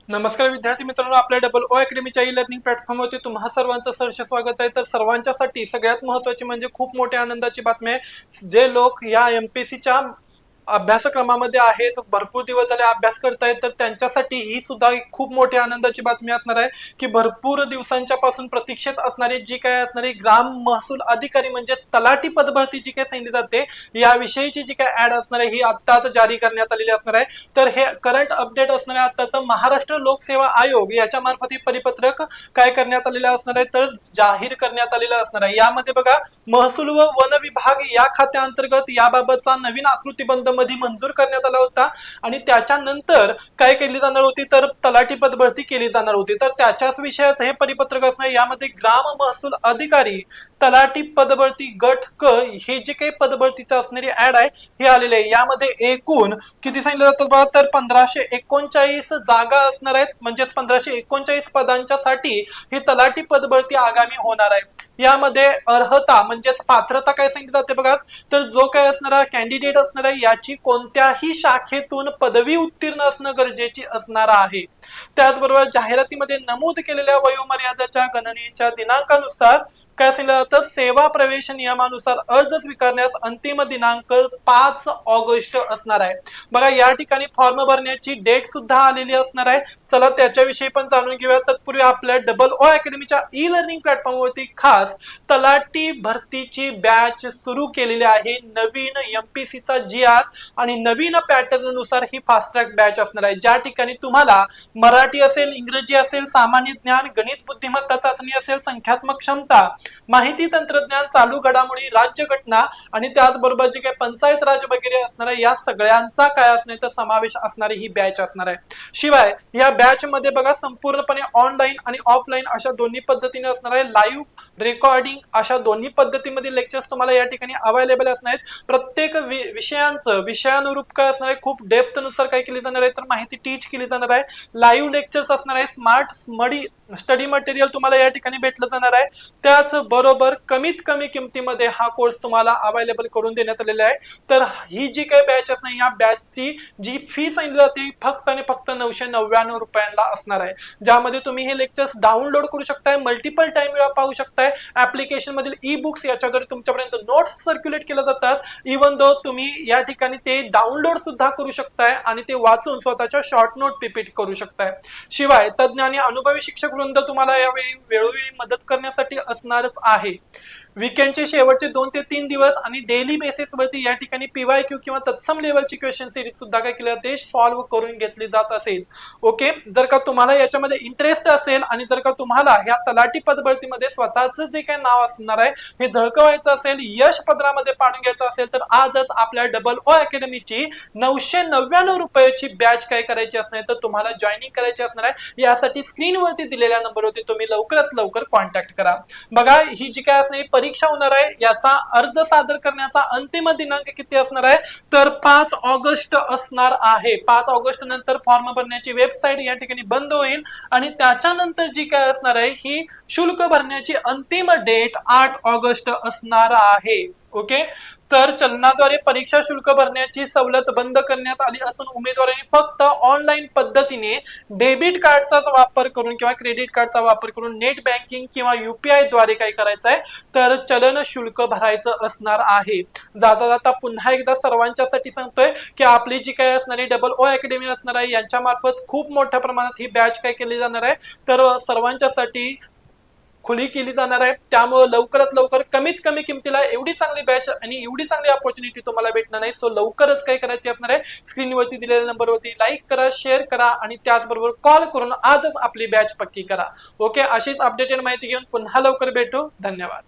नमस्कार विद्यार्थी मित्रांनो, आपल्या डबल ओ अकॅडमीच्या ई लर्निंग प्लॅटफॉर्मवरती तुम्हा सर्वांचं सहर्ष स्वागत आहे। तर सर्वांच्यासाठी सगळ्यात महत्त्वाची म्हणजे खूप मोठ्या आनंदाची बातमी आहे। जे लोक या एमपीएससीच्या अभ्यासक्रमामध्ये आहेत, भरपूर दिवस झाले अभ्यास करतायत, तर त्यांच्यासाठी ही सुद्धा एक खूप मोठी आनंदाची बातमी असणार आहे की भरपूर दिवसांच्या पासून प्रतीक्षेत असणारी जी काय असणारी ग्राम महसूल अधिकारी म्हणजे तलाठी पदभरती जी काय सांगितली जाते याविषयीची जी काय ऍड असणार आहे ही आत्ताच जारी करण्यात आलेली असणार आहे। तर हे करंट अपडेट असणार आहे आत्ताचं महाराष्ट्र लोकसेवा आयोग याच्या मार्फत हे परिपत्रक काय करण्यात आलेलं असणार आहे तर जाहीर करण्यात आलेलं असणार आहे। यामध्ये बघा, महसूल व वन विभाग या खात्याअंतर्गत याबाबतचा नवीन आकृतीबंध मध्ये मंजूर करण्यात आला होता आणि त्याच्यानंतर काय केली जाणार होती तर तलाठी पदभरती केली जाणार होती। तर त्याच्याच विषयाचं हे परिपत्रक असणार। यामध्ये ग्राम महसूल अधिकारी तलाठी पदभरती गट क हे जे काही पदभरतीचं असणारी ऍड आहे हे आलेले आहे। यामध्ये एकूण किती सांगितलं जातं बघा, तर 1539 जागा असणार आहेत, म्हणजे 1539 पदांच्या साठी ही तलाठी पदभरती आगामी होणार आहे। यामध्ये अर्हता म्हणजेच पात्रता काय सांगितलं जाते बघा, तर जो काय असणारा कॅन्डिडेट असणार आहे याची कोणत्याही शाखेतून पदवी उत्तीर्ण असणं गरजेची असणार आहे। त्याचबरोबर जाहिरातीमध्ये नमूद केलेल्या वयोमर्यादेच्या गणनेच्या दिनांकानुसार काय सांगितलं जातं, सेवा प्रवेश नियमानुसार अर्ज स्वीकारण्यास अंतिम दिनांक 5 ऑगस्ट असणार आहे। बघा, या ठिकाणी फॉर्म भरण्याची डेट सुद्धा आलेली असणार आहे। चला त्याच्याविषयी पण जाणून घेऊया। तत्पूर्वी आपल्या डबल ओ अकॅडमीच्या ई लर्निंग प्लॅटफॉर्मवरती खास तलाठी भरतीची बॅच सुरू केलेली आहे। नवीन एमपीएससीचा GR आणि नवीन पॅटर्न नुसार ही फास्ट ट्रॅक बॅच असणार आहे, ज्या ठिकाणी तुम्हाला मराठी असेल, इंग्रजी असेल, सामान्य ज्ञान, गणित बुद्धिमत्ता चाचणी असेल, संख्यात्मक क्षमता, माहिती तंत्रज्ञान, चालू घडामोडी, राज्यघटना आणि त्याचबरोबर जे काही पंचायत राज वगैरे असणार आहे या सगळ्यांचा काय असणार तर समावेश असणारी ही बॅच असणार आहे। शिवाय या बॅच मध्ये बघा, संपूर्णपणे ऑनलाईन आणि ऑफलाईन अशा दोन्ही पद्धतीने असणार आहे। लाईव्ह रेकॉर्डिंग अशा दोन्ही पद्धतीमध्ये लेक्चर्स तुम्हाला या ठिकाणी अवेलेबल असणार आहेत। प्रत्येक विषयांचं विषयानुरूप काय असणार आहे, खूप डेप्थ नुसार काय केली जाणार आहे तर माहिती टीच केली जाणार आहे। लाईव्ह लेक्चर्स असणार आहे, स्मार्ट स्टडी मटेरियल तुम्हाला या ठिकाणी भेटलं जाणार आहे। त्याच बरोबर कमीत कमी किमतीमध्ये हा कोर्स तुम्हाला अवेलेबल करून देण्यात आलेला आहे। तर ही जी काही बॅच असणार, या बॅचची जी फी सांगितली जाते फक्त आणि फक्त 999 रुपयांना असणार आहे, ज्यामध्ये तुम्ही हे लेक्चर्स डाउनलोड करू शकताय, मल्टिपल टाइम वेळा पाहू शकताय। ऍप्लिकेशन मधील ई बुक्स याच्याद्वारे तुमच्यापर्यंत नोट्स सर्क्युलेट केल्या जातात। इवन दो तुम्ही या ठिकाणी ते डाउनलोड सुद्धा करू शकताय आणि ते वाचून स्वतःच्या शॉर्ट नोट पीपीटी करू शकताय। शिवाय तज्ञ आणि अनुभवी शिक्षक वृंद तुम्हाला यावेळी वेळोवेळी मदत करण्यासाठी असणारच आहे। वीकेंडचे शेवटचे 2 ते 3 दिवस आणि डेली बेसिस वरती या ठिकाणी पीवायक्यू किंवा तत्सम लेवलची क्वेश्चन सिरीज सुद्धा काय केली जाते, सॉल्व्ह करून घेतली जात असेल। ओके, जर का तुम्हाला याच्यामध्ये इंटरेस्ट असेल आणि जर का तुम्हाला ह्या तलाठी पदभरतीमध्ये स्वतःचं जे काही नाव असणार आहे हे झळकवायचं असेल, यश पत्रामध्ये पाडून घ्यायचं असेल, तर आजच आपल्या डबल ओ अकॅडमीची 999 रुपयाची बॅच काय करायची असणार तर तुम्हाला जॉईनिंग करायची असणार आहे। यासाठी स्क्रीनवरती दिलेल्या नंबरवरती तुम्ही लवकरात लवकर कॉन्टॅक्ट करा। बघा, ही जी काय असणार परीक्षा होणार आहे याचा अर्ज सादर करण्याचा अंतिम दिनांक किती असणार आहे तर 5 ऑगस्ट असणार आहे। 5 ऑगस्ट नंतर फॉर्म भरण्याची वेबसाईट या ठिकाणी बंद होईल आणि त्याच्यानंतर जी काय असणार आहे ही शुल्क भरण्याची अंतिम डेट 8 ऑगस्ट असणार आहे। ओके, तर चलनाद्वारे परीक्षा शुल्क भरण्याची सवलत बंद करण्यात आली असून उमेदवारांनी फक्त ऑनलाईन पद्धतीने डेबिट कार्डचा वापर करून किंवा क्रेडिट कार्डचा वापर करून नेट बँकिंग किंवा UPI द्वारे काय करायचं आहे तर चलन शुल्क भरायचं असणार आहे। जाता जाता पुन्हा एकदा सर्वांच्यासाठी सांगतोय की आपली जी काय असणारी डबल ओ अकॅडमी असणार आहे यांच्या मार्फत खूप मोठ्या प्रमाणात ही बॅच काय केली जाणार आहे तर सर्वांच्यासाठी खुली केली जाणार आहे। त्यामुळे लवकरात लवकर कमीत कमी किमतीला एवढी चांगली बॅच आणि एवढी चांगली अपॉर्च्युनिटी तुम्हाला भेटणार नाही। सो लवकरच काय करायची असणार आहे, स्क्रीनवरती दिलेल्या नंबरवरती लाईक करा, शेअर करा आणि त्याचबरोबर कॉल करून आजच आपली बॅच पक्की करा। ओके, अशीच अपडेटेड माहिती घेऊन पुन्हा लवकर भेटू। धन्यवाद।